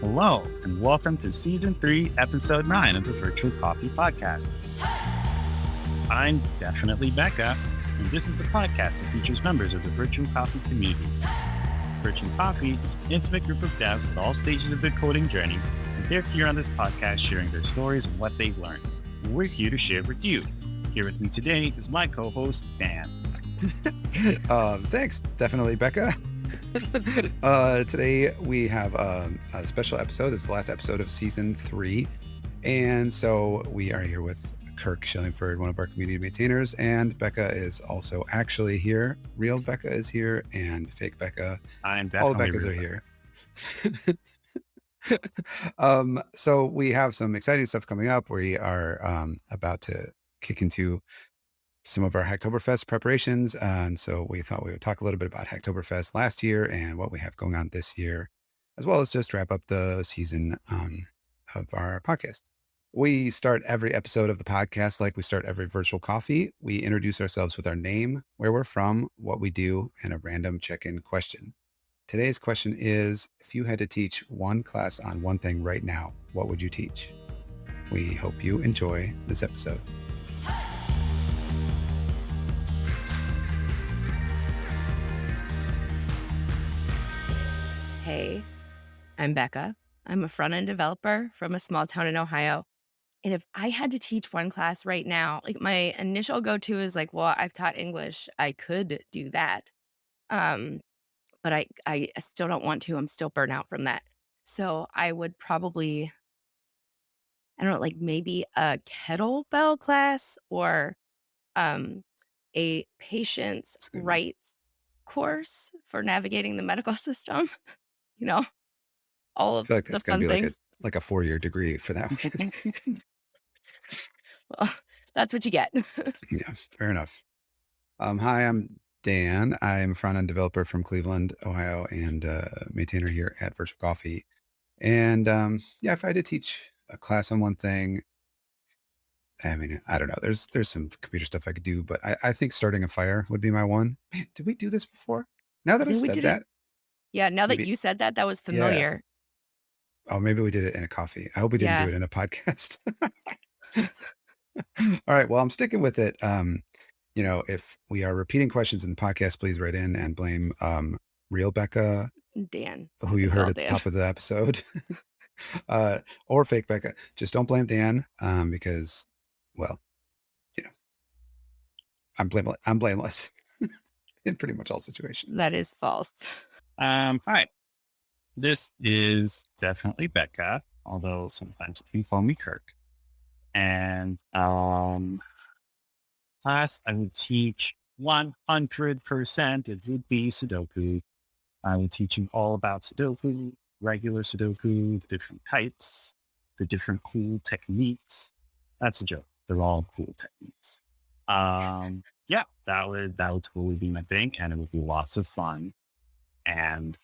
Hello, and welcome to Season 3, Episode 9 of the Virtual Coffee Podcast. I'm definitely Bekah, and this is a podcast that features members of the Virtual Coffee community. Virtual Coffee is an intimate group of devs at all stages of their coding journey, and they're here on this podcast sharing their stories and what they've learned. We're here to share with you. Here with me today is my co-host, Dan. Thanks, definitely, Bekah. Today we have a special episode. It's the last episode of Season 3. And so we are here with Kirk Shillingford, one of our community maintainers, and Bekah is also actually here. Real Bekah is here, and fake Bekah. I'm definitely all the Bekahs are here. So we have some exciting stuff coming up. We are about to kick into some of our Hacktoberfest preparations. And so we thought we would talk a little bit about Hacktoberfest last year and what we have going on this year, as well as just wrap up the season of our podcast. We start every episode of the podcast like we start every virtual coffee. We introduce ourselves with our name, where we're from, what we do, and a random check-in question. Today's question is, if you had to teach one class on one thing right now, what would you teach? We hope you enjoy this episode. Hey, I'm Bekah. I'm a front-end developer from a small town in Ohio. And if I had to teach one class right now, like my initial go-to is like, well, I've taught English. I could do that. But I still don't want to. I'm still burnt out from that. So I would probably, I don't know, like maybe a kettlebell class or a patient's rights course for navigating the medical system. You know, all of I feel like the that's going fun to be things. like a 4-year degree for that one. Well, that's what you get. Yeah, fair enough. Hi, I'm Dan. I'm a front-end developer from Cleveland, Ohio, and maintainer here at Virtual Coffee. And yeah, if I had to teach a class on one thing, I mean, I don't know. There's some computer stuff I could do, but I think starting a fire would be my one. Man, did we do this before? Now that I said that. Yeah, now that you said that, that was familiar. Yeah. Oh, maybe we did it in a coffee. I hope we didn't do it in a podcast. All right. Well, I'm sticking with it. If we are repeating questions in the podcast, please write in and blame real Bekah, Dan, who you heard at the top of the episode, or fake Bekah. Just don't blame Dan because, well, I'm blameless in pretty much all situations. That is false. Hi. This is definitely Bekah, although sometimes you can call me Kirk. And class I would teach 100%, it would be Sudoku. I would teach you all about Sudoku, regular Sudoku, the different types, the different cool techniques. That's a joke. They're all cool techniques. Yeah, that would totally be my thing, and it would be lots of fun. And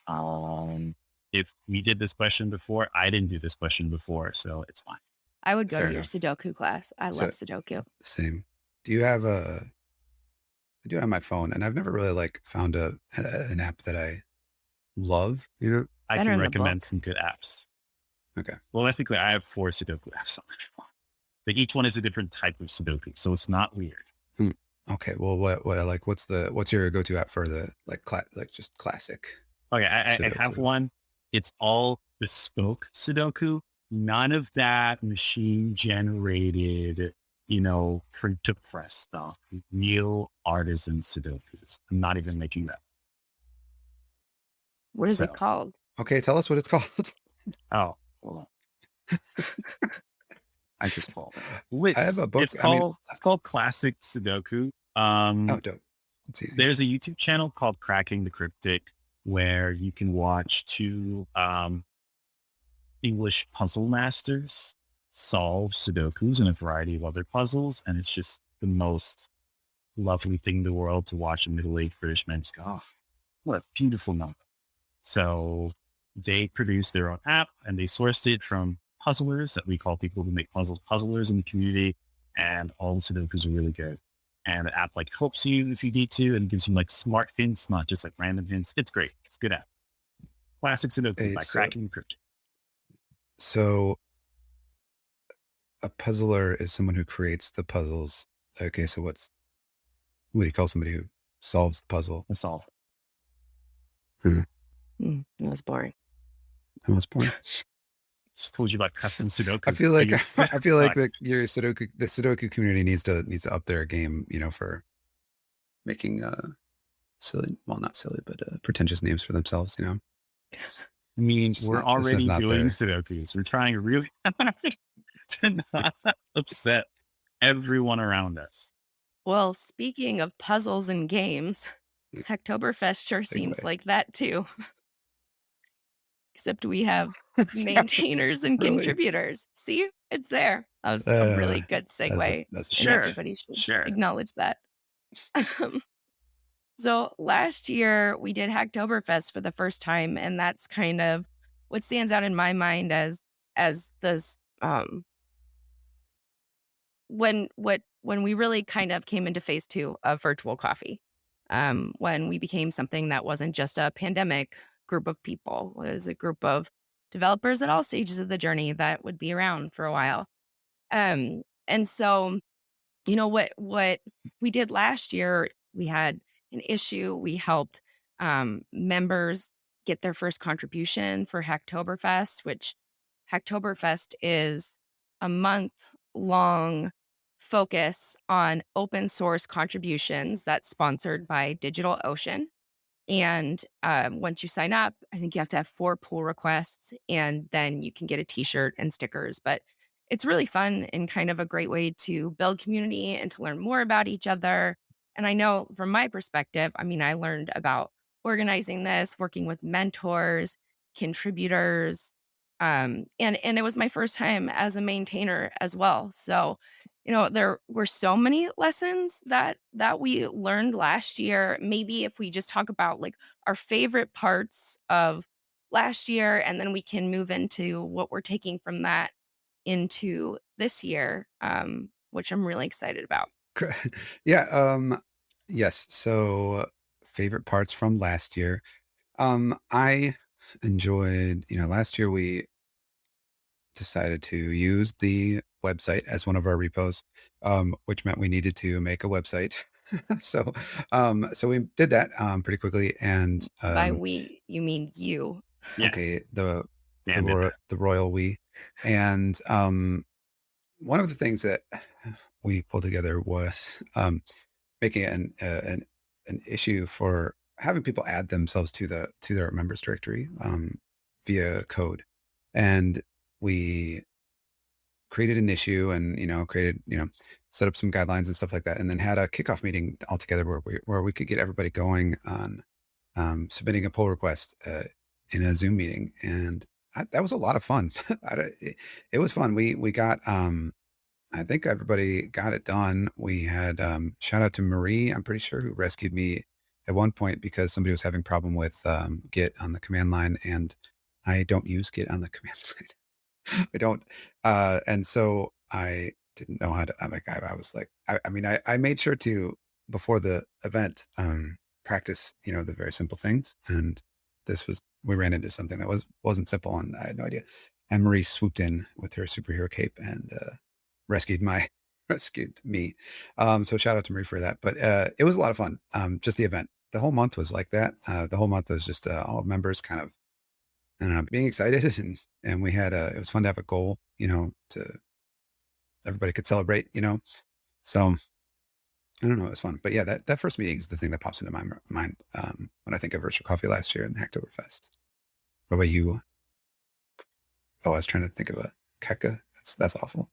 if we did this question before, I didn't do this question before, so it's fine. I would go to your Sudoku class. I love Sudoku. Same. Do you have I do it on my phone, and I've never really found an app that I love. I can recommend some good apps. Okay. Well, let's be clear. I have 4 Sudoku apps on my phone. But each one is a different type of Sudoku, so it's not weird. Okay. Well, what's your go-to app for the just classic? Okay, I have one. It's all bespoke Sudoku. None of that machine generated, print to press stuff. Real artisan Sudokus. I'm not even making that. What is it called? Okay, tell us what it's called. Oh, hold on. I just called it. I have a book. It's called Classic Sudoku. Dope. It's easy. There's a YouTube channel called Cracking the Cryptic where you can watch 2 English puzzle masters solve Sudokus and a variety of other puzzles. And it's just the most lovely thing in the world to watch a middle-aged British man just go, oh, what a beautiful number. So they produced their own app and they sourced it from puzzlers that we call people who make puzzlers in the community. And all the Sudokus are really good. And the app helps you if you need to and gives you smart hints, not just random hints. It's great. It's a good app. Classic Sudoku by Cracking the Cryptic. So a puzzler is someone who creates the puzzles. Okay, so what do you call somebody who solves the puzzle? That's all. That was boring. That was boring. Just told you about custom Sudoku. I feel like the Sudoku community needs to up their game, for making silly, well, not silly, but pretentious names for themselves. I mean, we're already doing there. Sudokus. We're trying really hard to not upset everyone around us. Well, speaking of puzzles and games, Hacktoberfest sure seems like that too. Except we have maintainers and Really? contributors. See, it's there. That was a really good segue. That's Sure. Everybody should acknowledge that. So last year we did Hacktoberfest for the first time, and that's kind of what stands out in my mind as this when we really kind of came into phase 2 of virtual coffee. When we became something that wasn't just a pandemic group of people, it was a group of developers at all stages of the journey that would be around for a while. And so, what we did last year, we had an issue. We helped members get their first contribution for Hacktoberfest, which Hacktoberfest is a month-long focus on open source contributions that's sponsored by DigitalOcean. And once you sign up, I think you have to have 4 pull requests, and then you can get a t-shirt and stickers. But it's really fun and kind of a great way to build community and to learn more about each other. And I know from my perspective, I mean, I learned about organizing this, working with mentors, contributors, and it was my first time as a maintainer as well. So, there were so many lessons that we learned last year. Maybe if we just talk about like our favorite parts of last year, and then we can move into what we're taking from that into this year, which I'm really excited about. Yeah. Yes. So favorite parts from last year. I enjoyed, last year we decided to use the website as one of our repos, which meant we needed to make a website. So we did that pretty quickly. And by we, you mean you? Yeah. Okay, the Yeah, royal we. And one of the things that we pulled together was making an issue for having people add themselves to their members directory via code. And we created an issue and, set up some guidelines and stuff like that. And then had a kickoff meeting all together where we could get everybody going on submitting a pull request in a Zoom meeting. And that was a lot of fun. It was fun. We got, I think everybody got it done. We had shout out to Marie, I'm pretty sure, who rescued me at one point because somebody was having a problem with Git on the command line, and I don't use Git on the command line. I don't. And so I didn't know how to, I was like, I made sure to, before the event, practice, the very simple things. And we ran into something that wasn't simple, and I had no idea. And Marie swooped in with her superhero cape and rescued me. So shout out to Marie for that. But it was a lot of fun. Just the event. The whole month was like that. The whole month was just all members kind of, I don't know, being excited, and we had it was fun to have a goal, to everybody could celebrate, So I don't know, it was fun. But yeah, that first meeting is the thing that pops into my mind when I think of virtual coffee last year and the Hacktoberfest. What about you? Oh, I was trying to think of a Keka. That's awful.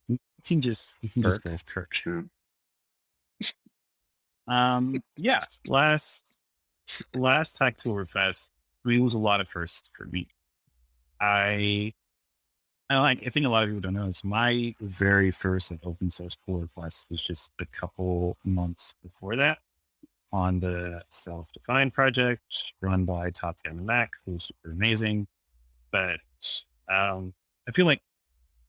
You can just go with Kirk. Yeah. Last Hacktoberfest, it was a lot of firsts for me. I think a lot of people don't know this. My very first open source pull request was just a couple months before that on the Self-Defined project run by Tatiana Mack, who's super amazing. But I feel like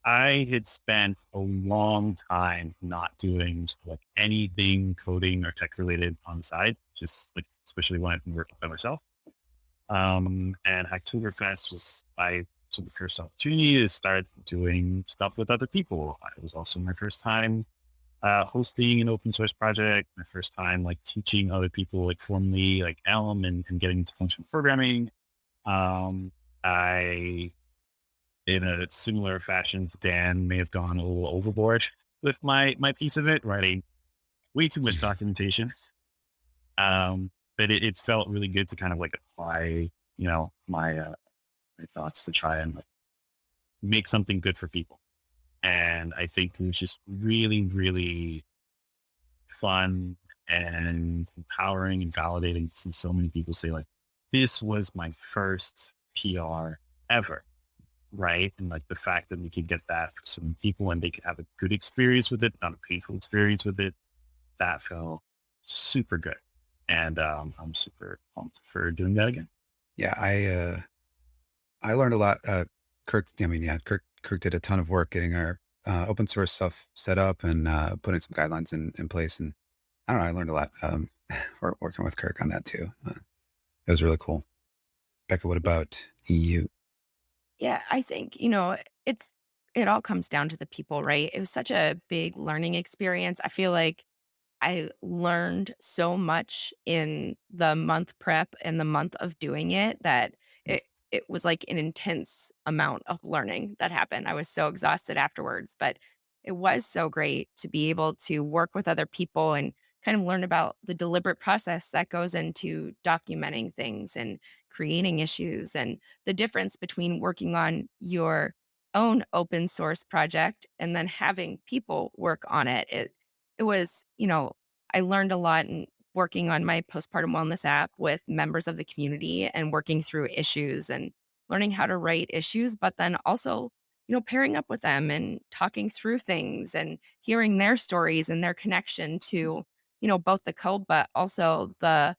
I had spent a long time not doing like anything coding or tech related on the side, just like especially when I've been working by myself. And Hacktoberfest was, I So the first opportunity is start doing stuff with other people. It was also my first time hosting an open source project, my first time like teaching other people like formally like Elm and getting into functional programming. I, in a similar fashion to Dan, may have gone a little overboard with my piece of it, writing way too much documentation. But it felt really good to kind of like apply, my thoughts to try and like make something good for people. And I think it was just really, really fun and empowering and validating to see so many people say like, this was my first PR ever. Right. And like the fact that we could get that for so many people and they could have a good experience with it, not a painful experience with it, that felt super good. And I'm super pumped for doing that again. Yeah, I learned a lot. Kirk did a ton of work getting our open source stuff set up and putting some guidelines in place. And I don't know, I learned a lot working with Kirk on that too. It was really cool. Bekah, what about you? Yeah, I think, it all comes down to the people, right? It was such a big learning experience. I feel like I learned so much in the month prep and the month of doing it that it was like an intense amount of learning that happened. I was so exhausted afterwards, but it was so great to be able to work with other people and kind of learn about the deliberate process that goes into documenting things and creating issues and the difference between working on your own open source project and then having people work on it. It was, I learned a lot in working on my postpartum wellness app with members of the community and working through issues and learning how to write issues, but then also, pairing up with them and talking through things and hearing their stories and their connection to, both the code, but also the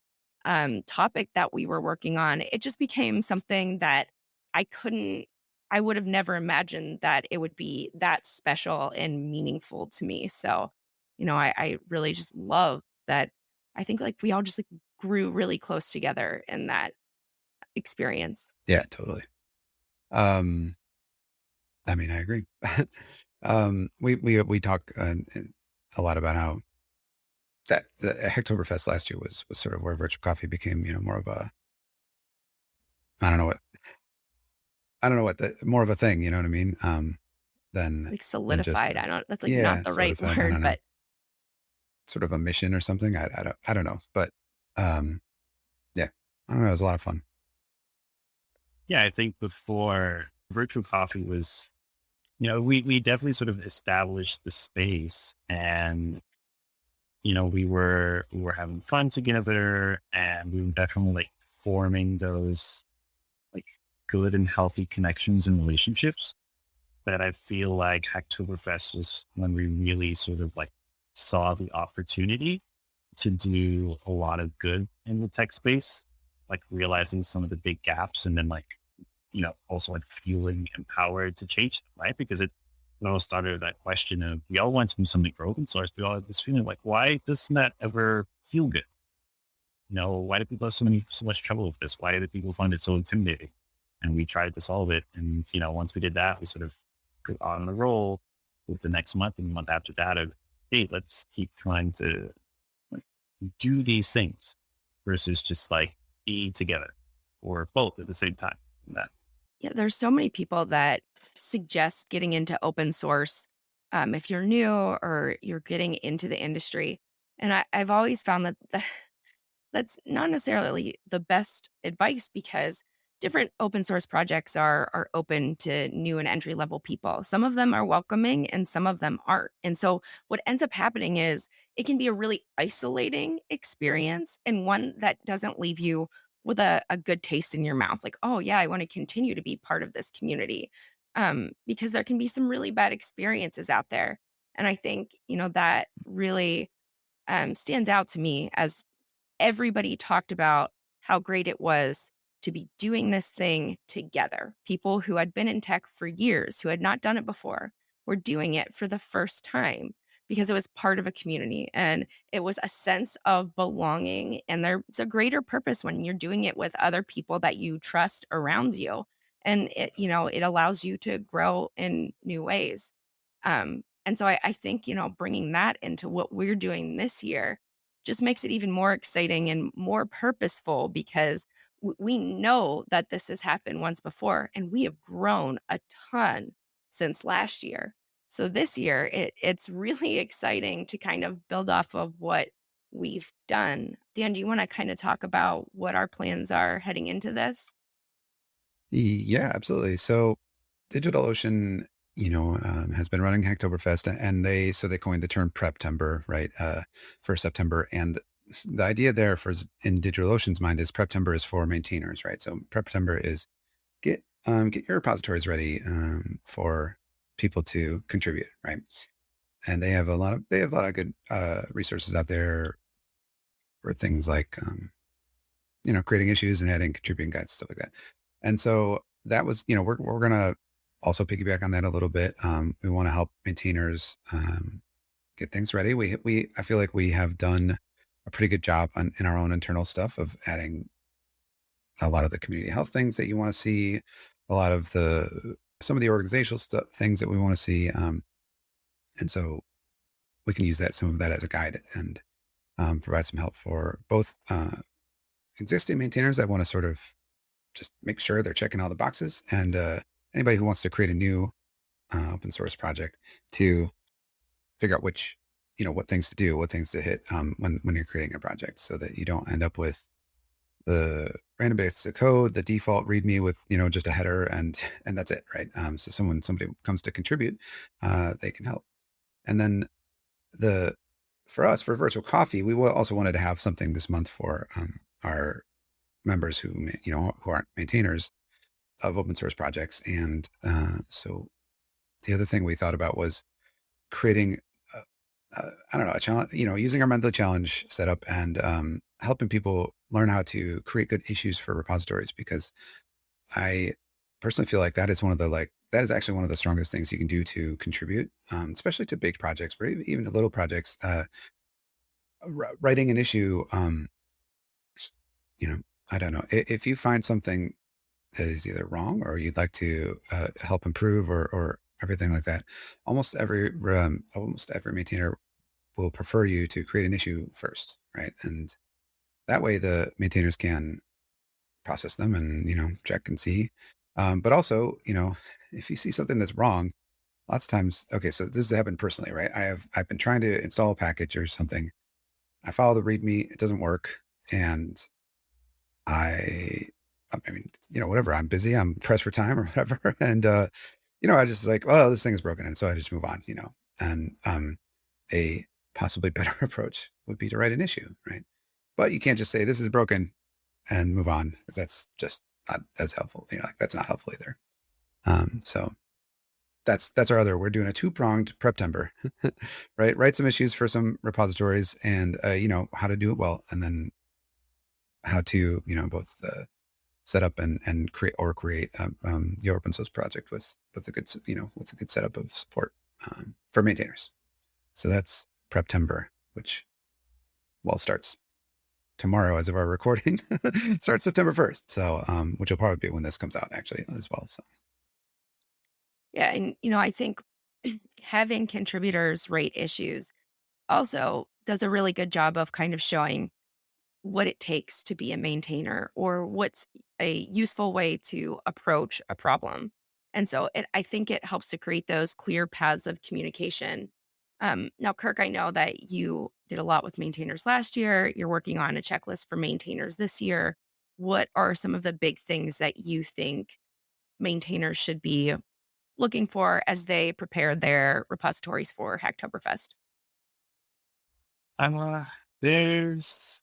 topic that we were working on. It just became something that I couldn't, I would have never imagined that it would be that special and meaningful to me. So, I really just love that. I think like we all just like grew really close together in that experience. Yeah, totally. I mean, I agree. We talk a lot about how that the Hacktoberfest last year was sort of where virtual coffee became, more of a, I don't know what, more of a thing, you know what I mean? Than Like than just solidified. I don't, that's like not yeah, the right solidified. I word, don't know, but sort of a mission or something. I don't know, but um, yeah, I don't know. It was a lot of fun. Yeah, I think before virtual coffee was, we definitely sort of established the space and, we were having fun together and we were definitely like forming those like good and healthy connections and relationships that I feel like Hacktoberfest was when we really sort of like saw the opportunity to do a lot of good in the tech space, like realizing some of the big gaps and then like, also like feeling empowered to change them, right? Because it all started with that question of we all want to do something for open source. We all have this feeling like, why doesn't that ever feel good? Why do people have so much trouble with this? Why do people find it so intimidating? And we tried to solve it. And, once we did that, we sort of got on the roll with the next month and the month after that of, hey, let's keep trying to like, do these things versus just like be together or both at the same time. And that yeah, there's so many people that suggest getting into open source if you're new or you're getting into the industry. And I've always found that that's not necessarily the best advice because different open source projects are open to new and entry level people. Some of them are welcoming and some of them aren't. And so what ends up happening is it can be a really isolating experience and one that doesn't leave you with a good taste in your mouth. Like, oh yeah, I want to continue to be part of this community. Because there can be some really bad experiences out there. And I think, that really stands out to me as everybody talked about how great it was to be doing this thing together. People who had been in tech for years, who had not done it before, were doing it for the first time because it was part of a community and it was a sense of belonging. And there's a greater purpose when you're doing it with other people that you trust around you. and it allows you to grow in new ways. And so I think, bringing that into what we're doing this year just makes it even more exciting and more purposeful because we know that this has happened once before and we have grown a ton since last year. So this year, it's really exciting to kind of build off of what we've done. Dan, do you want to kind of talk about what our plans are heading into this? Yeah, absolutely. So DigitalOcean, has been running Hacktoberfest, and they coined the term Preptember, right, for September. And the idea there in DigitalOcean's mind is Preptember is for maintainers, right? So Preptember is get your repositories ready for people to contribute, right? And they have a lot of good resources out there for things like creating issues and adding contributing guides, stuff like that. And so that was, we're gonna also piggyback on that a little bit. We want to help maintainers get things ready. I feel like we have done a pretty good job in our own internal stuff of adding a lot of the community health things that you want to see, a lot of some of the organizational stuff, things that we want to see. And so we can use some of that as a guide and provide some help for both existing maintainers that want to sort of just make sure they're checking all the boxes, and anybody who wants to create a new open source project to figure out what things to do, what things to hit when you're creating a project, so that you don't end up with the random bits of code, the default README with just a header and that's it, right? So somebody comes to contribute, they can help. And then for us, for Virtual Coffee, we also wanted to have something this month for our members who aren't maintainers of open source projects. And so the other thing we thought about was creating I don't know, a challenge, using our monthly challenge setup and helping people learn how to create good issues for repositories, because I personally feel like that is actually one of the strongest things you can do to contribute, especially to big projects, or even to little projects. Writing an issue, I don't know, if you find something that is either wrong or you'd like to help improve or everything like that, almost every maintainer will prefer you to create an issue first, right? And that way the maintainers can process them and check and see. But also, if you see something that's wrong, lots of times, okay, so this has happened personally, right? I've been trying to install a package or something. I follow the README, it doesn't work, and I mean, whatever. I'm busy. I'm pressed for time or whatever. And, I just like, well, this thing is broken. And so I just move on, and, a possibly better approach would be to write an issue, right? But you can't just say, this is broken and move on, because that's just not as helpful. Like that's not helpful either. So that's we're doing a 2-pronged Preptember, right? Write some issues for some repositories and, how to do it well. And then how to, both, set up and create your open source project with a good setup of support for maintainers. So that's Preptember, which starts tomorrow as of our recording. Starts September 1st. So which will probably be when this comes out actually as well. So Yeah, and I think having contributors rate issues also does a really good job of kind of showing what it takes to be a maintainer or what's a useful way to approach a problem. And so I think it helps to create those clear paths of communication. Now, Kirk, I know that you did a lot with maintainers last year. You're working on a checklist for maintainers this year. What are some of the big things that you think maintainers should be looking for as they prepare their repositories for Hacktoberfest? There's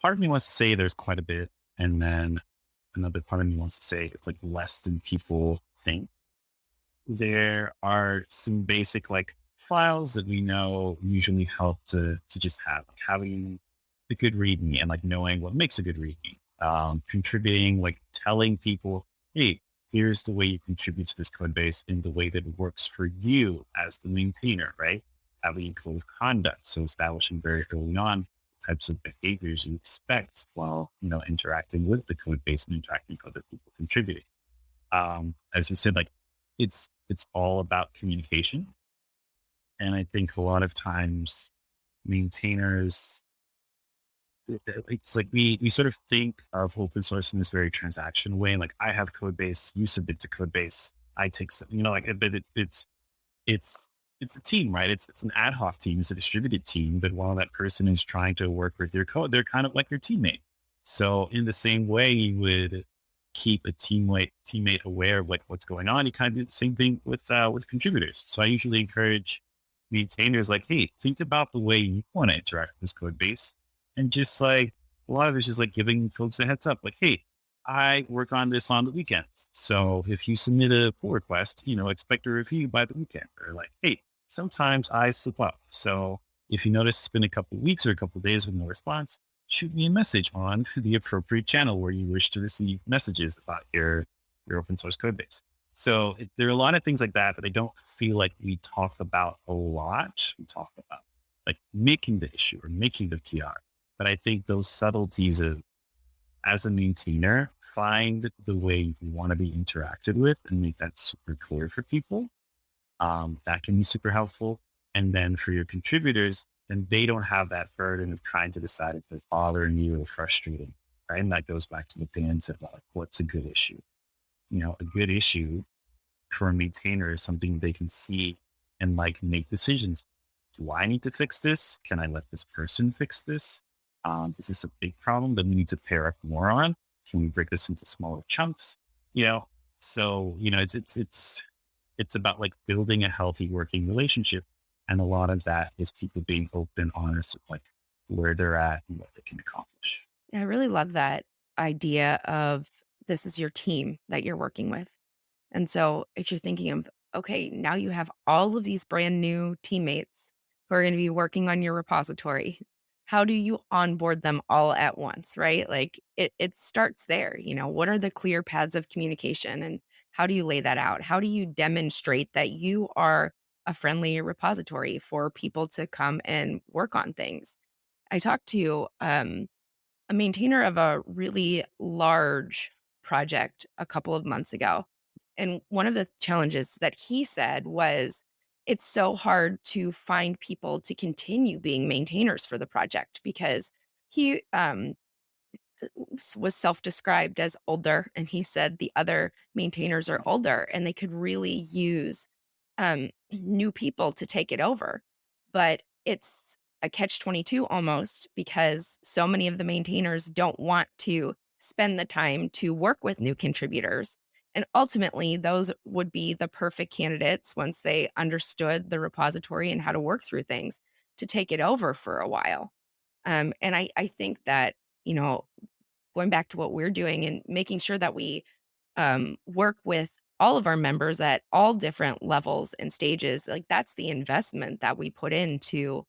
part of me wants to say there's quite a bit, and then another part of me wants to say it's like less than people think. There are some basic like files that we know usually help to just have, like having the good README and like knowing what makes a good README, contributing, like telling people, hey, here's the way you contribute to this code base in the way that it works for you as the maintainer, right? Having code of conduct. So establishing very early on types of behaviors you expect while, interacting with the code base and interacting with other people contributing. As you said, like it's all about communication. And I think a lot of times maintainers, it's like we sort of think of open source in this very transaction way. Like I have code base, you submit to code base, I take some, but it's it's a team, right? It's an ad hoc team, it's a distributed team. But while that person is trying to work with your code, they're kind of like your teammate. So in the same way, you would keep a teammate aware of like what's going on. You kind of do the same thing with contributors. So I usually encourage maintainers like, hey, think about the way you want to interact with this code base, and just like a lot of it's just like giving folks a heads up, like, hey, I work on this on the weekends. So if you submit a pull request, expect a review by the weekend. Or like, hey, sometimes I slip up. So if you notice it's been a couple of weeks or a couple of days with no response, shoot me a message on the appropriate channel where you wish to receive messages about your open source code base. So there are a lot of things like that I don't feel like we talk about a lot. We talk about like making the issue or making the PR. But I think those subtleties of, as a maintainer, find the way you want to be interacted with and make that super clear for people. That can be super helpful. And then for your contributors, then they don't have that burden of trying to decide if they're bothering you or frustrating, right? And that goes back to what Dan said about like, what's a good issue? A good issue for a maintainer is something they can see and like make decisions. Do I need to fix this? Can I let this person fix this? Is this a big problem that we need to pair up more on? Can we break this into smaller chunks? So it's about like building a healthy working relationship. And a lot of that is people being open, honest with like where they're at and what they can accomplish. Yeah, I really love that idea of this is your team that you're working with. And so if you're thinking of, okay, now you have all of these brand new teammates who are going to be working on your repository. How do you onboard them all at once, right? Like it starts there. What are the clear paths of communication and how do you lay that out? How do you demonstrate that you are a friendly repository for people to come and work on things? I talked to a maintainer of a really large project a couple of months ago. And one of the challenges that he said was it's so hard to find people to continue being maintainers for the project because he was self-described as older. And he said the other maintainers are older and they could really use new people to take it over. But it's a catch-22 almost because so many of the maintainers don't want to spend the time to work with new contributors. And ultimately, those would be the perfect candidates once they understood the repository and how to work through things to take it over for a while. And I think that, going back to what we're doing and making sure that we work with all of our members at all different levels and stages, like that's the investment that we put into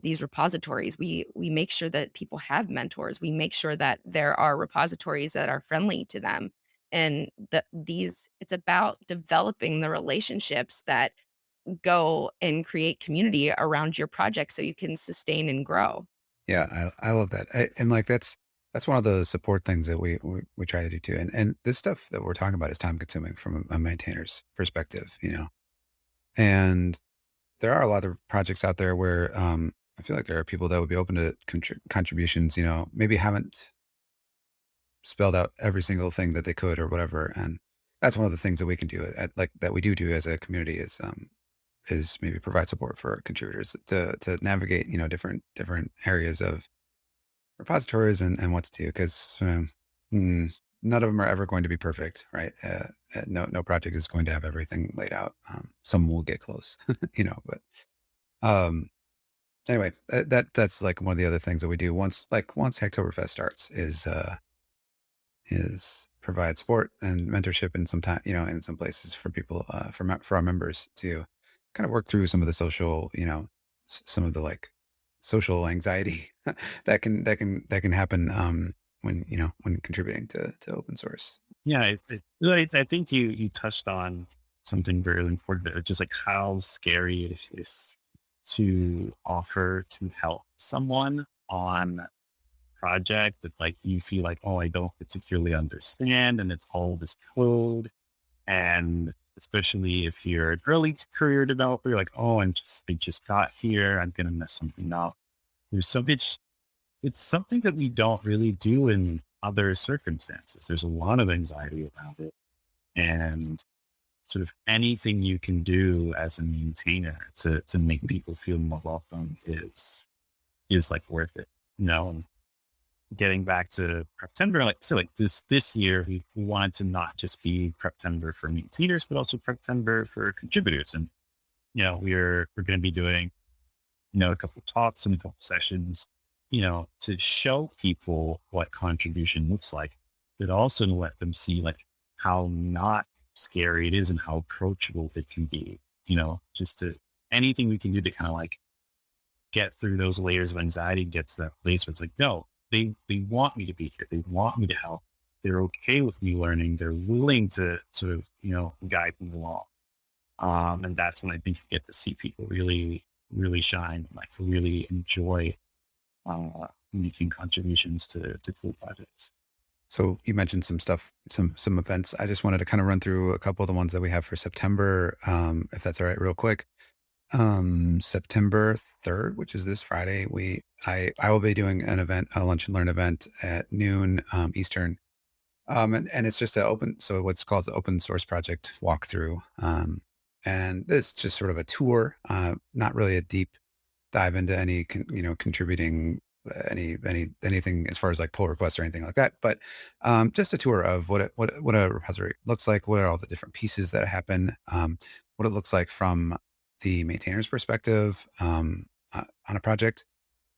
these repositories. We make sure that people have mentors. We make sure that there are repositories that are friendly to them. And it's about developing the relationships that go and create community around your project so you can sustain and grow. Yeah, I love that. And like that's one of the support things that we try to do too. And this stuff that we're talking about is time consuming from a maintainer's perspective, And there are a lot of projects out there where I feel like there are people that would be open to contributions, maybe haven't spelled out every single thing that they could or whatever. And that's one of the things that we can do that we do as a community is maybe provide support for contributors to navigate, different areas of repositories and what to do. Cause none of them are ever going to be perfect, right? No project is going to have everything laid out. Some will get close, but anyway, that's like one of the other things that we do once Hacktoberfest starts is provide support and mentorship in some time, in some places for people, for our members to kind of work through some of the social, some of the like social anxiety that can happen, when contributing to open source. Yeah, I think you touched on something very important, just like how scary it is to offer to help someone on project that like you feel like, oh, I don't particularly understand, and it's all this code. And especially if you're an early career developer, you're like, oh, I just got here, I'm gonna mess something up. There's so much. It's something that we don't really do in other circumstances. There's a lot of anxiety around it, and sort of anything you can do as a maintainer to make people feel more welcome is like worth it. You know, and getting back to Preptember, like so, like this year we wanted to not just be Preptember for maintainers, but also Preptember for contributors. And you know, we're going to be doing a couple talks and a couple sessions, to show people what contribution looks like, but also to let them see like how not scary it is and how approachable it can be. Just to anything we can do to kind of like get through those layers of anxiety, get to that place where it's like, no, they want me to be here. They want me to help. They're okay with me learning. They're willing to sort of, guide me along. And that's when I think you get to see people really, really shine, like really enjoy making contributions to cool projects. So you mentioned some stuff, some events. I just wanted to kind of run through a couple of the ones that we have for September, if that's all right, real quick. September 3rd, which is this Friday, I will be doing an event, a lunch and learn event at noon Eastern. And it's just so what's called the open source project walkthrough. And this is just sort of a tour, not really a deep dive into any, contributing anything as far as like pull requests or anything like that, but just a tour of what a repository looks like, what are all the different pieces that happen, what it looks like from the maintainer's perspective on a project,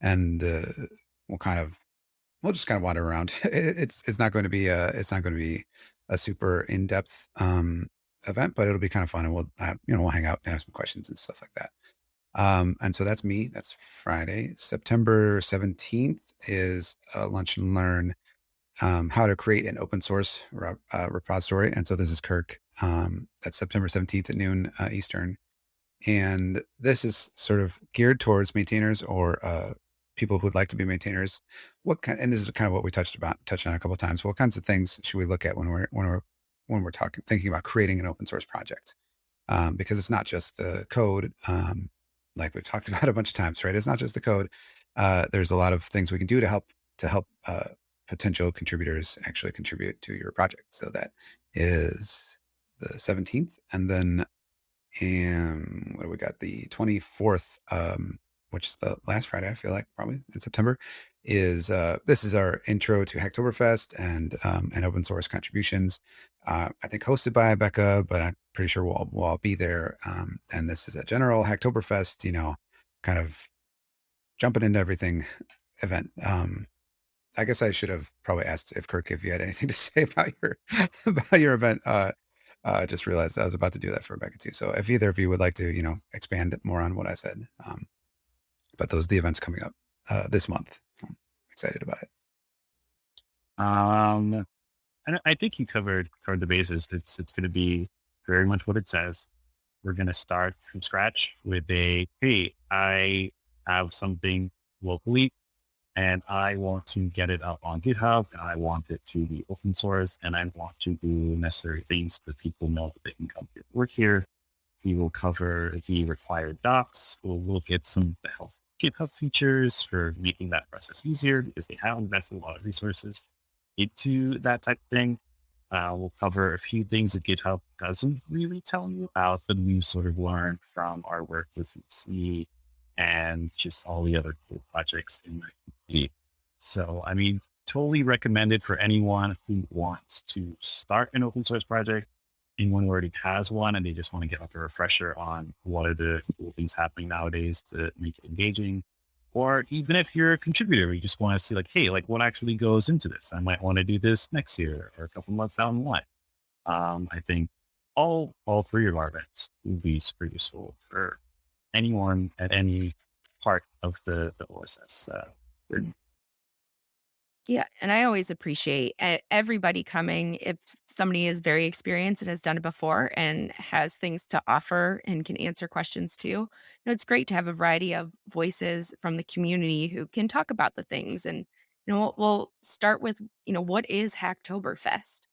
and we'll just kind of wander around. It's not going to be a super in-depth event, but it'll be kind of fun, and we'll hang out and have some questions and stuff like that. And so that's me. That's Friday. September 17th is a lunch and learn how to create an open source repository. And so this is Kirk. That's September 17th at noon Eastern. And this is sort of geared towards maintainers or people who would like to be maintainers. And this is kind of what we touched on a couple of times. What kinds of things should we look at when we're thinking about creating an open source project? Because it's not just the code, like we've talked about a bunch of times, right? It's not just the code. There's a lot of things we can do to help potential contributors actually contribute to your project. So that is the 17th, and then what do we got? The 24th, which is the last Friday, I feel like probably in September, is this is our intro to Hacktoberfest and open source contributions. I think hosted by Bekah, but I'm pretty sure we'll all be there. And this is a general Hacktoberfest, kind of jumping into everything event. I guess I should have probably asked if you had anything to say about your event. I just realized I was about to do that for Bekah too. So if either of you would like to, expand more on what I said, but those are the events coming up this month. I'm excited about it. And I think you covered the bases. It's going to be very much what it says. We're going to start from scratch with hey, I have something locally and I want to get it up on GitHub, and I want it to be open source, and I want to do necessary things so that people know that they can come here, work here. We will cover the required docs. We'll look at some of the health GitHub features for making that process easier, because they have invested a lot of resources into that type of thing. We'll cover a few things that GitHub doesn't really tell you about, but we've sort of learned from our work with VC and just all the other cool projects in the community. So, I mean, totally recommended for anyone who wants to start an open source project, anyone who already has one and they just want to get like a refresher on what are the cool things happening nowadays to make it engaging. Or even if you're a contributor, you just want to see like, hey, like what actually goes into this? I might want to do this next year or a couple months down the line. I think all three of our events will be super useful for anyone at any part of the OSS journey. Yeah, and I always appreciate everybody coming. If somebody is very experienced and has done it before and has things to offer and can answer questions too, it's great to have a variety of voices from the community who can talk about the things. And we'll start with what is Hacktoberfest,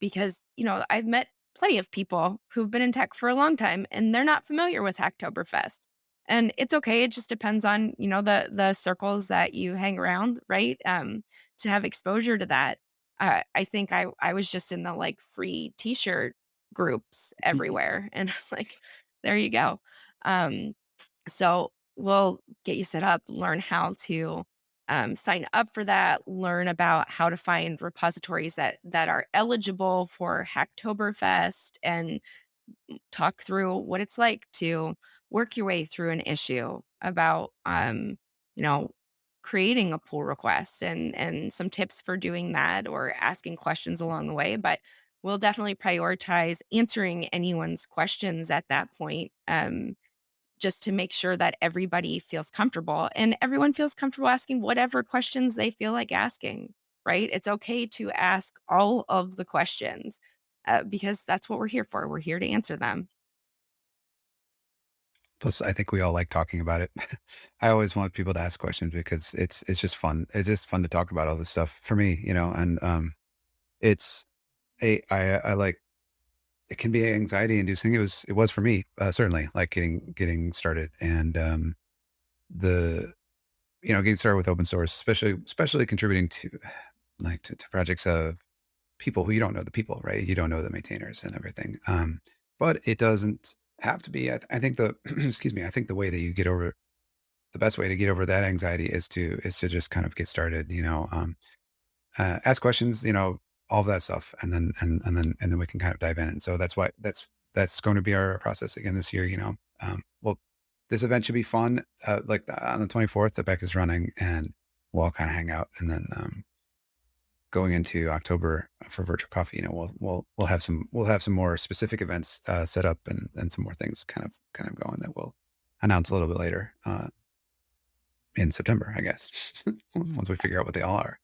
because I've met plenty of people who've been in tech for a long time and they're not familiar with Hacktoberfest. And it's okay. It just depends on, the circles that you hang around, right? To have exposure to that. I think I was just in the like free t-shirt groups everywhere. And I was like, there you go. Um, so we'll get you set up, learn how to sign up for that, learn about how to find repositories that are eligible for Hacktoberfest, and talk through what it's like to work your way through an issue about you know creating a pull request, and some tips for doing that or asking questions along the way. But we'll definitely prioritize answering anyone's questions at that point, just to make sure that everybody feels comfortable and everyone feels comfortable asking whatever questions they feel like asking, right? It's okay to ask all of the questions, because that's what we're here for. We're here to answer them. Plus, I think we all like talking about it. I always want people to ask questions because it's just fun. It's just fun to talk about all this stuff for me, and it's I like it can be anxiety inducing. It was for me, certainly, like getting started, and the getting started with open source, especially contributing to to projects of people who you don't know the people, right? You don't know the maintainers and everything. But it doesn't have to be. I think the excuse me. I think the way that you get over the best way to get over that anxiety is to just kind of get started. Ask questions. All of that stuff, and then we can kind of dive in. And so that's going to be our process again this year. Well, this event should be fun. Like on the 24th, the Bekah is running, and we'll all kind of hang out, and then going into October for virtual coffee, we'll have some more specific events set up, and some more things kind of going that we'll announce a little bit later in September, I guess, once we figure out what they all are.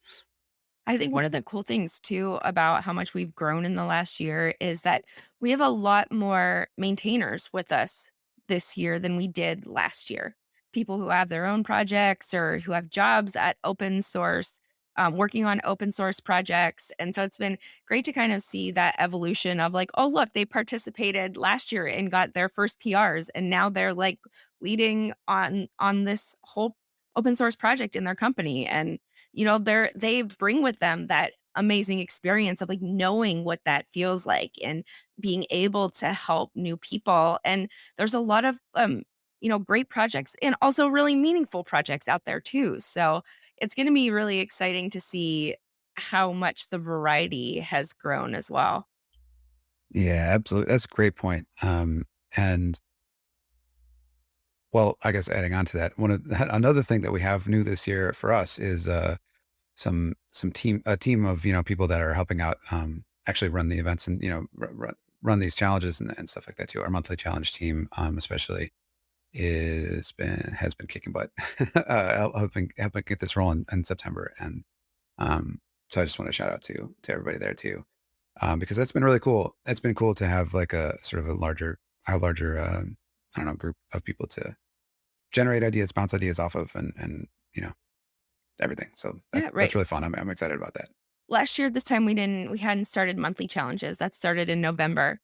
I think one of the cool things too about how much we've grown in the last year is that we have a lot more maintainers with us this year than we did last year. People who have their own projects or who have jobs at open source, working on open source projects. And so it's been great to kind of see that evolution of like, oh, look, they participated last year and got their first PRs. And now they're like leading on this whole open source project in their company. And they bring with them that amazing experience of like knowing what that feels like and being able to help new people. And there's a lot of great projects and also really meaningful projects out there too. So it's going to be really exciting to see how much the variety has grown as well. Yeah, absolutely. That's a great point. And well, I guess adding on to that, another thing that we have new this year for us is some team a team of people that are helping out, actually run the events, and run these challenges, and stuff like that too. Our monthly challenge team, especially, has been kicking butt, helping get this rolling in September. And so I just want to shout out to everybody there too, because that's been really cool. It's been cool to have like a sort of a larger I don't know, group of people to generate ideas, bounce ideas off of, and everything. So Yeah, that's right. really fun. I'm excited about that. Last year, this time we hadn't started monthly challenges. That started in November,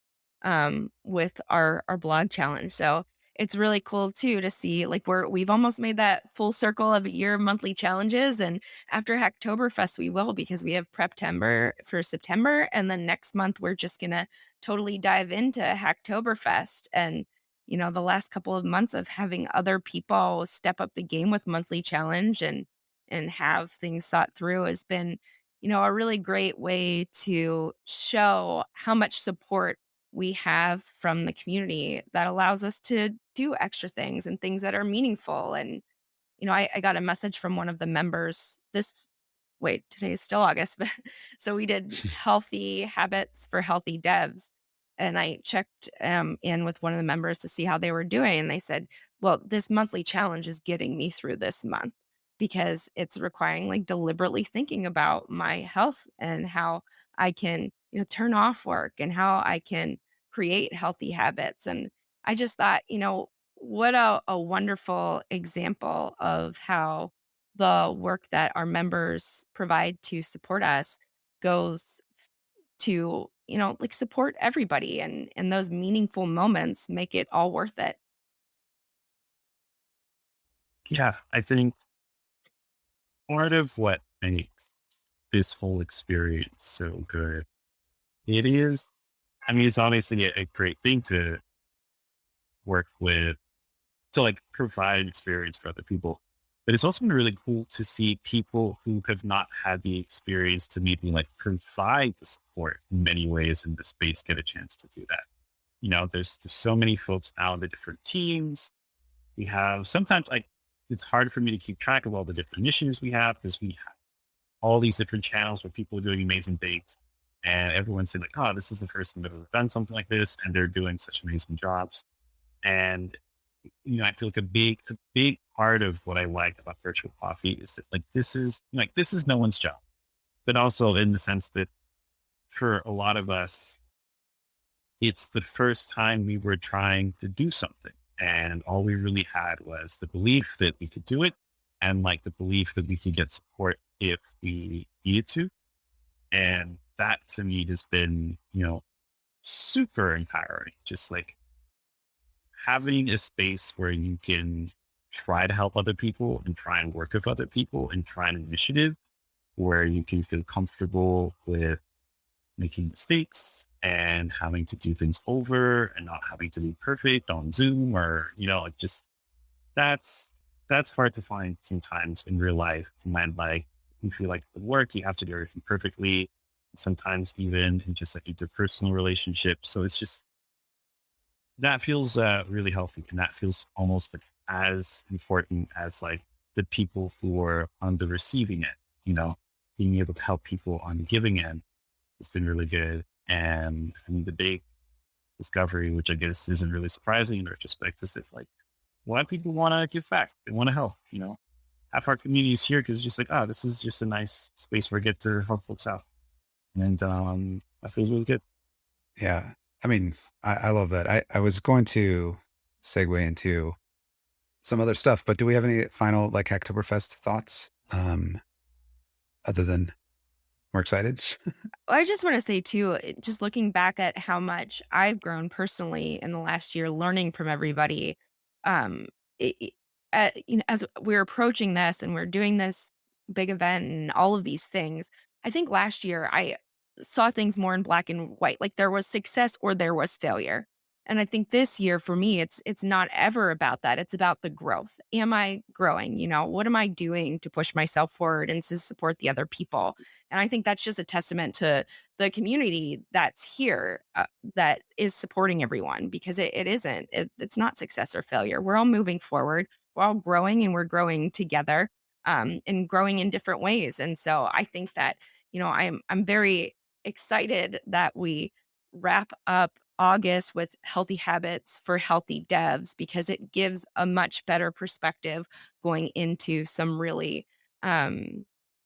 with our blog challenge. So it's really cool too to see like we've almost made that full circle of a year of monthly challenges. And after Hacktoberfest, we will, because we have Preptember for September, and then next month we're just gonna totally dive into Hacktoberfest. And the last couple of months of having other people step up the game with monthly challenge and have things thought through has been a really great way to show how much support we have from the community that allows us to do extra things and things that are meaningful. And, I got a message from one of the members today is still August, but so we did healthy habits for healthy devs. And I checked in with one of the members to see how they were doing. And they said, well, this monthly challenge is getting me through this month because it's requiring like deliberately thinking about my health and how I can, turn off work and how I can create healthy habits. And I just thought, what a wonderful example of how the work that our members provide to support us goes to, like support everybody, and those meaningful moments make it all worth it. Yeah, I think part of what makes this whole experience so good, it is, I mean, it's obviously a great thing to work with, to like provide experience for other people. But it's also been really cool to see people who have not had the experience to maybe like provide the support in many ways in the space get a chance to do that. There's so many folks now in the different teams. We have sometimes like it's hard for me to keep track of all the different initiatives we have because we have all these different channels where people are doing amazing things. And everyone's saying like, oh, this is the first time I've ever done something like this. And they're doing such amazing jobs. And I feel like a big part of what I like about virtual coffee is that this is no one's job, but also in the sense that for a lot of us, it's the first time we were trying to do something. And all we really had was the belief that we could do it and like the belief that we could get support if we needed to. And that to me has been, super empowering. Just like having a space where you can try to help other people and try and work with other people and try an initiative where you can feel comfortable with making mistakes and having to do things over and not having to be perfect on Zoom or, like just that's hard to find sometimes in real life. When like you feel like with work, you have to do everything perfectly. Sometimes even in just like interpersonal relationships. So it's just, that feels really healthy. And that feels almost like as important as like the people who are on the receiving end, being able to help people on the giving end. It's been really good. And I mean, the big discovery, which I guess isn't really surprising in retrospect, is that like a lot of people want to give back. They want to help, half our community is here because it's just like, oh, this is just a nice space where I get to help folks out. And that feels really good. Yeah. I mean, I love that. I was going to segue into some other stuff, but do we have any final like Hacktoberfest thoughts? Other than we're excited. I just want to say too, just looking back at how much I've grown personally in the last year, learning from everybody. Um, as we're approaching this and we're doing this big event and all of these things, I think last year I saw things more in black and white. Like there was success or there was failure. And I think this year for me, it's not ever about that. It's about the growth. Am I growing? What am I doing to push myself forward and to support the other people? And I think that's just a testament to the community that's here, that is supporting everyone, because it isn't. It's not success or failure. We're all moving forward. We're all growing, and we're growing together, and growing in different ways. And so I think that I'm very excited that we wrap up August with healthy habits for healthy devs, because it gives a much better perspective going into some really,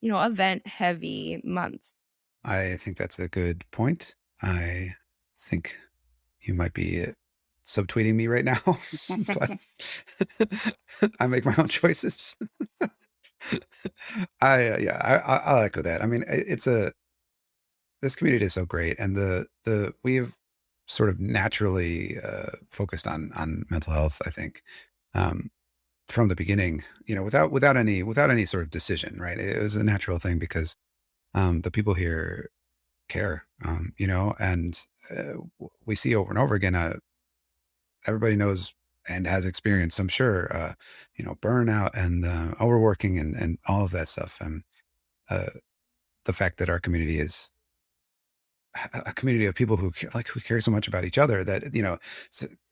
event heavy months. I think that's a good point. I think you might be subtweeting me right now, but I make my own choices. I'll echo that. I mean, this community is so great, and we have sort of naturally focused on mental health. I think from the beginning, without any sort of decision, right? It was a natural thing because the people here care, and we see over and over again. Everybody knows and has experienced, I'm sure, burnout and overworking and all of that stuff. And the fact that our community is a community of people who care so much about each other that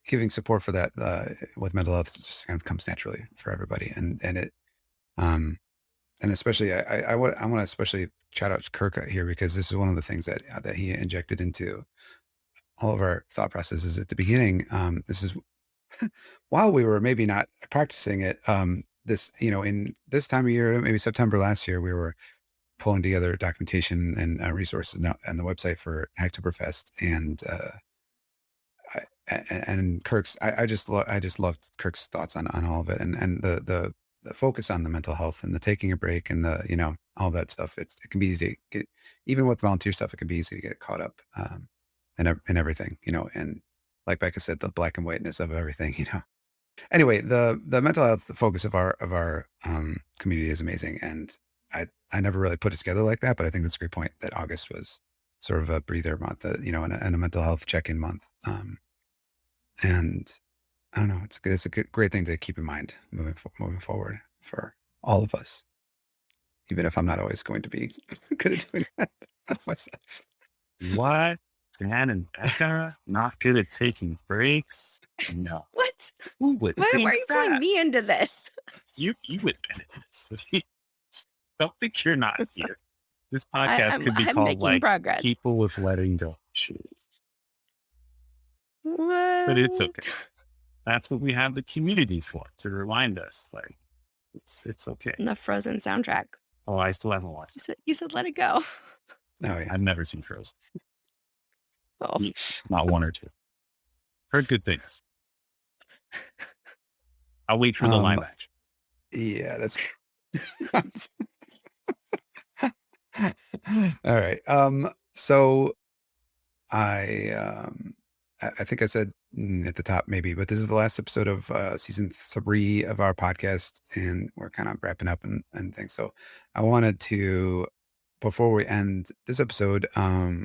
giving support for that with mental health just kind of comes naturally for everybody, and it and especially I want to especially shout out Kirk here, because this is one of the things that he injected into all of our thought processes at the beginning. This is while we were maybe not practicing it, this, in this time of year, maybe September last year, we were pulling together documentation and resources and the website for Hacktoberfest, and Kirk's. I just loved Kirk's thoughts on all of it, and the focus on the mental health and the taking a break and the all that stuff. It can be easy to get, even with volunteer stuff. It can be easy to get caught up in everything, and like Bekah said, the black and whiteness of everything. Anyway, the mental health focus of our community is amazing, and I never really put it together like that, but I think that's a great point that August was sort of a breather month, and a mental health check-in month. And I don't know, it's good. It's a great thing to keep in mind moving forward for all of us, even if I'm not always going to be good at doing that myself. What? Dan and Bekah not good at taking breaks? No. What? Who would Why think are you pulling that? me into this? You would benefit this. Don't think you're not here. This podcast could be I'm called making progress. People with Letting Go Issues. What? But it's okay. That's what we have the community for, to remind us, it's okay. And the Frozen soundtrack. Oh, I still haven't watched it. You said let it go. Oh yeah, I've never seen Frozen. Oh. Not one or two. Heard good things. I'll wait for the live action. Yeah, that's all right. So I think I said at the top maybe, but this is the last episode of season 3 of our podcast, and we're kind of wrapping up and things. So I wanted to, before we end this episode, I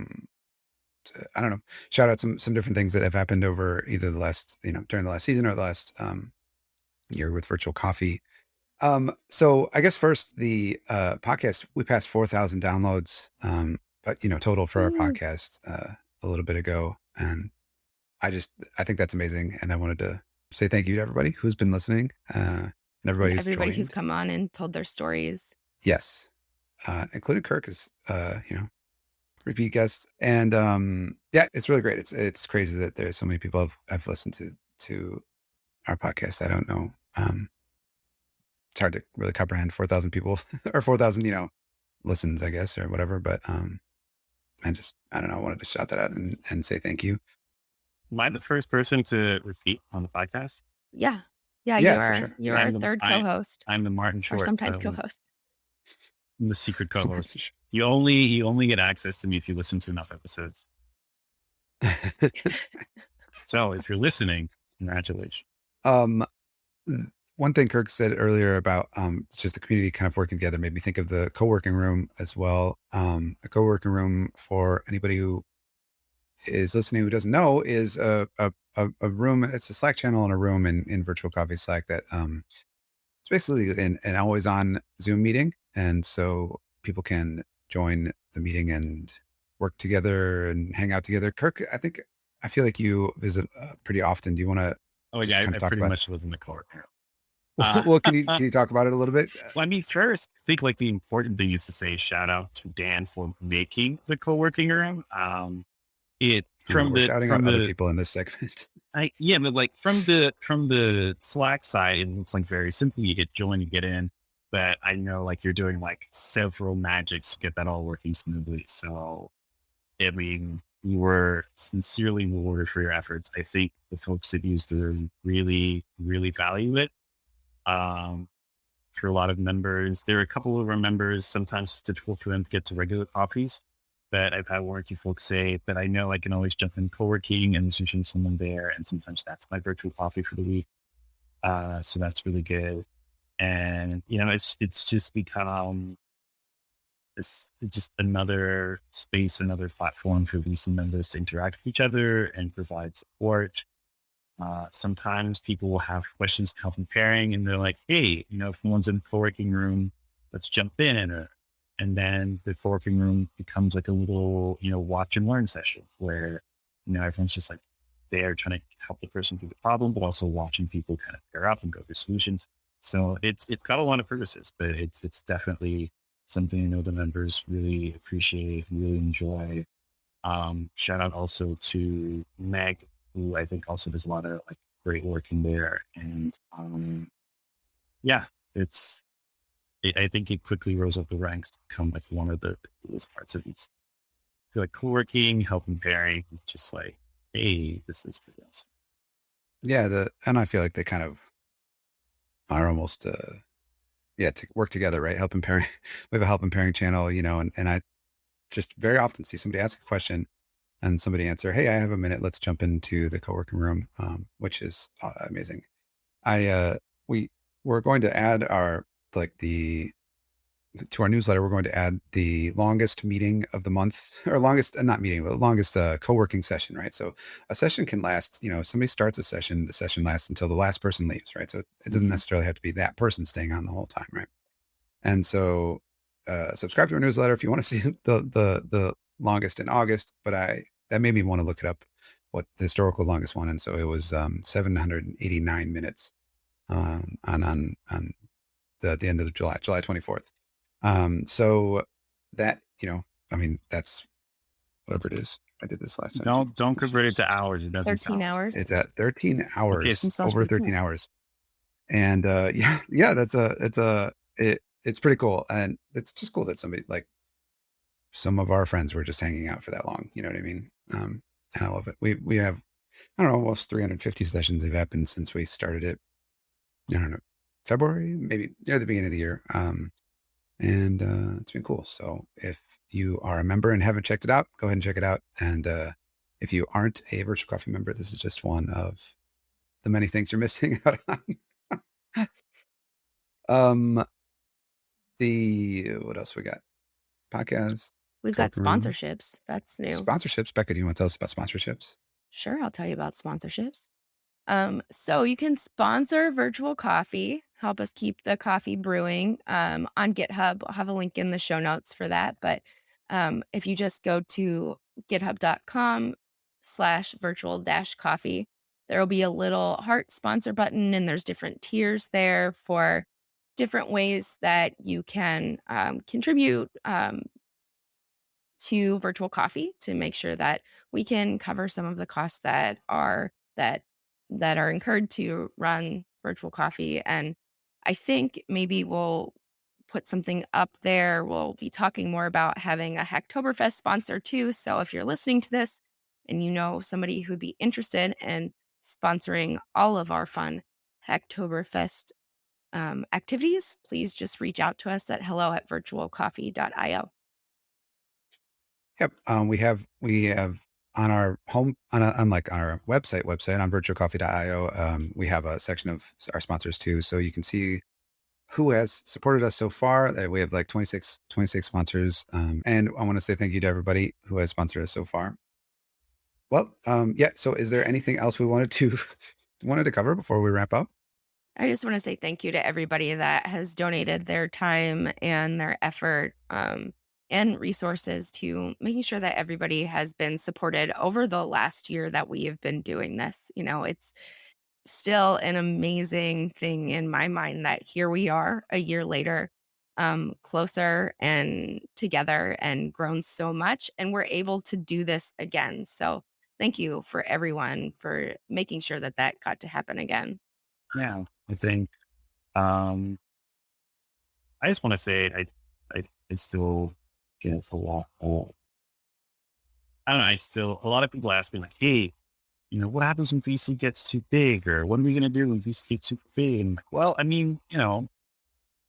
don't know, shout out some different things that have happened over either the last, during the last season or the last year with virtual coffee. So I guess first the podcast, we passed 4,000 downloads, but total for our podcast a little bit ago, and I think that's amazing, and I wanted to say thank you to everybody who's been listening, and everybody who's come on and told their stories. Yes, including Kirk is repeat guest, and yeah, it's really great. It's crazy that there's so many people have listened to our podcast. I don't know. It's hard to really comprehend 4,000 people or 4,000, listens, I guess, or whatever. But I don't know. I wanted to shout that out and say thank you. Am I the first person to repeat on the podcast? Yeah, Yeah, you are. for sure. You're our third co-host. I'm the Martin or Short. sometimes co-host. I'm the secret co-host. You only get access to me if you listen to enough episodes. So if you're listening, congratulations. One thing Kirk said earlier about just the community kind of working together made me think of the co-working room as well. The co-working room, for anybody who is listening who doesn't know, is a room. It's a Slack channel and a room in Virtual Coffee Slack that it's basically an always on Zoom meeting, and so people can join the meeting and work together and hang out together. Kirk, I feel like you visit pretty often. Do you want to? Oh yeah, I pretty much live in the co-working room. Well, can you talk about it a little bit? Well, I mean, first, I think the important thing is to say shout out to Dan for making the co-working room. We're shouting out other people in this segment. But from the Slack side, it looks like very simple. You hit join, you get in. But I know you're doing several magics to get that all working smoothly. So, I mean, you were sincerely rewarded for your efforts. I think the folks that used it really, really value it. For a lot of members, there are a couple of our members, sometimes it's difficult for them to get to regular coffees, but I've had warranty folks say that I know I can always jump in co-working and there's usually someone there, and sometimes that's my virtual coffee for the week. So that's really good. And, it's just become it's just another space, another platform for VC members to interact with each other and provide support. Sometimes people will have questions to help in pairing, and they're like, hey, if no one's in the co-working room, let's jump in. And then the co-working room becomes a little, watch and learn session where, everyone's just there trying to help the person through the problem, but also watching people kind of pair up and go through solutions. So it's got a lot of purposes, but it's definitely something I know the members really appreciate, really enjoy. Shout out also to Meg, who I think also does a lot of great work in there. And yeah, I think it quickly rose up the ranks to become like one of the coolest parts of these. I feel like co-working, helping pairing, just like, hey, this is pretty awesome. Yeah. And I feel like they kind of are almost, to work together, right? Help and pairing. We have a help and pairing channel, and I just very often see somebody ask a question and somebody answer, hey, I have a minute. Let's jump into the co-working room, which is amazing. We're going to add to our newsletter, we're going to add the longest meeting of the month, or not meeting, but longest co-working session, right? So a session can last, if somebody starts a session, the session lasts until the last person leaves, right? So it doesn't necessarily have to be that person staying on the whole time, right? And so subscribe to our newsletter if you want to see the longest in August, but that made me want to look it up, what the historical longest one. And so it was 789 minutes on the end of July 24th. So that, that's whatever it is. I did this last time. Don't convert it to hours. It doesn't 13 hours. It's at 13 hours, Okay, over 13 hours. And it's pretty cool. And it's just cool that somebody, like some of our friends, were just hanging out for that long. You know what I mean? And I love it. We have, I don't know, almost 350 sessions have happened since we started it. I don't know, February, maybe near the beginning of the year. And it's been cool. So if you are a member and haven't checked it out, go ahead and check it out. And if you aren't a Virtual Coffee member, this is just one of the many things you're missing out on. What else we got? Podcast. We've got sponsorships. That's new. Sponsorships. Bekah, do you want to tell us about sponsorships? Sure, I'll tell you about sponsorships. So you can sponsor Virtual Coffee, help us keep the coffee brewing on GitHub. I'll have a link in the show notes for that. But if you just go to github.com/virtual-coffee, there will be a little heart sponsor button, and there's different tiers there for different ways that you can contribute to Virtual Coffee to make sure that we can cover some of the costs that are incurred to run Virtual Coffee. And I think maybe we'll put something up there. We'll be talking more about having a Hacktoberfest sponsor too. So if you're listening to this and you know somebody who'd be interested in sponsoring all of our fun Hacktoberfest activities, please just reach out to us at hello@virtualcoffee.io. Yep. We have on our home, on our website on virtualcoffee.io, we have a section of our sponsors too. So you can see who has supported us so far. We have like 26 sponsors. And I want to say thank you to everybody who has sponsored us so far. Well, yeah. So is there anything else we wanted to cover before we wrap up? I just want to say thank you to everybody that has donated their time and their effort and resources to making sure that everybody has been supported over the last year that we have been doing this. It's still an amazing thing in my mind that here we are a year later, closer and together and grown so much, and we're able to do this again. So thank you for everyone for making sure that got to happen again. Yeah, I think I just want to say I still get a lot of, I don't know, a lot of people ask me like, hey, what happens when VC gets too big, or what are we going to do when VC gets too big? And I'm like, well, I mean,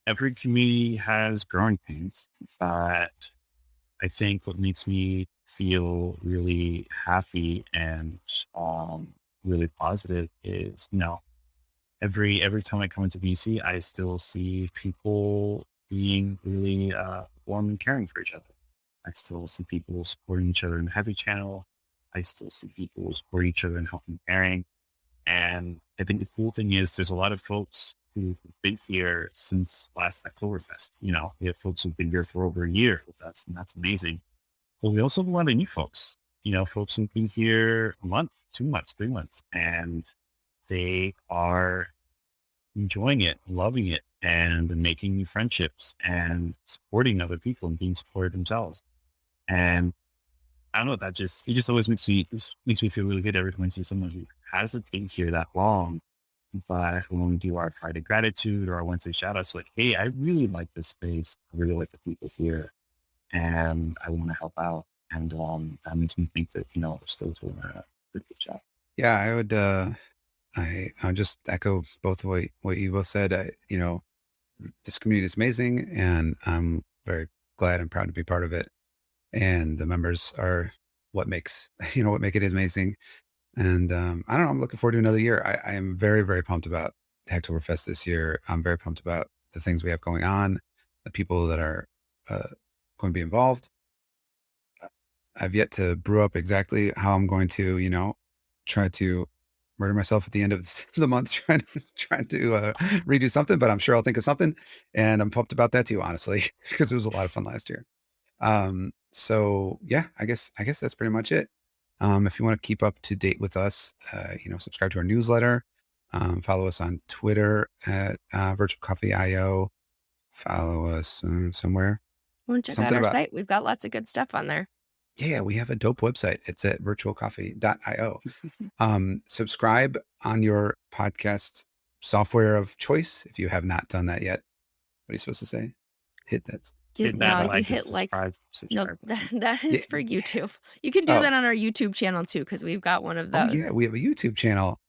every community has growing pains, but I think what makes me feel really happy and really positive is, every time I come into VC, I still see people being really warm and caring for each other. I still see people supporting each other in the heavy channel. I still see people support each other in helping pairing. And I think the cool thing is there's a lot of folks who've been here since last Hacktoberfest. We have folks who've been here for over a year with us, and that's amazing. But we also have a lot of new folks, folks who've been here a month, 2 months, 3 months, and they are enjoying it, loving it, and making new friendships and supporting other people and being supported themselves. And I don't know, it just always makes me feel really good every time I see someone who hasn't been here that long But when we do our Friday gratitude or our Wednesday shout outs, like, hey, I really like this space. I really like the people here, and I want to help out. And that makes me think that, we're still doing a good job. Yeah, I would. I'll just echo both what you both said. This community is amazing, and I'm very glad and proud to be part of it. And the members are what makes what make it amazing. And I don't know. I'm looking forward to another year. I am very, very pumped about Hacktoberfest this year. I'm very pumped about the things we have going on, the people that are going to be involved. I've yet to brew up exactly how I'm going to, try to murder myself at the end of the month trying to redo something, but I'm sure I'll think of something. And I'm pumped about that too, honestly, because it was a lot of fun last year. So yeah, I guess that's pretty much it. If you want to keep up to date with us, subscribe to our newsletter, follow us on Twitter at Virtual Coffee IO, follow us somewhere. Well, check out our site. We've got lots of good stuff on there. Yeah, we have a dope website. It's at virtualcoffee.io. Subscribe on your podcast software of choice. If you have not done that yet, what are you supposed to say? Hit that. No, that is for YouTube. You can do that on our YouTube channel too, because we've got one of those. Oh, yeah, we have a YouTube channel.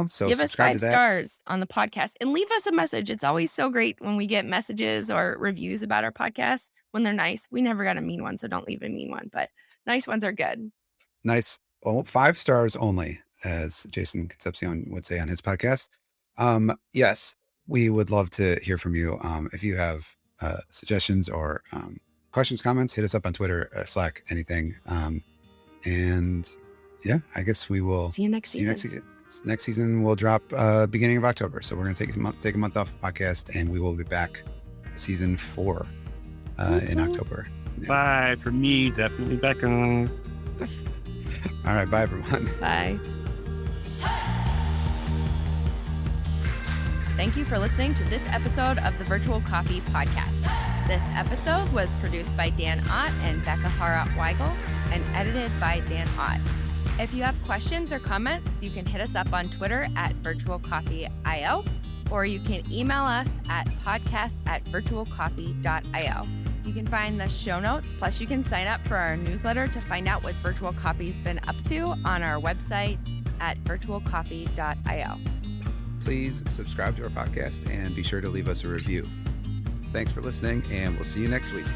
So give us 5 to that. stars on the podcast and leave us a message. It's always so great when we get messages or reviews about our podcast when they're nice. We never got a mean one, so don't leave a mean one, but nice ones are good. Nice. Well, 5 stars only, as Jason Concepcion would say on his podcast. Yes, we would love to hear from you. If you have suggestions or questions, comments, hit us up on Twitter, Slack, anything. And yeah, I guess we will see you next season. Next season will drop beginning of October. So we're going to take a month off the podcast, and we will be back season 4 in October. Yeah. Bye for me, definitely Bekah. All right, bye everyone. Bye. Thank you for listening to this episode of the Virtual Coffee Podcast. This episode was produced by Dan Ott and Bekah Hawrot Weigel and edited by Dan Ott. If you have questions or comments, you can hit us up on Twitter at virtualcoffeeio, or you can email us at podcast@virtualcoffee.io. You can find the show notes, plus you can sign up for our newsletter to find out what Virtual Coffee's been up to on our website at virtualcoffee.io. Please subscribe to our podcast and be sure to leave us a review. Thanks for listening, and we'll see you next week.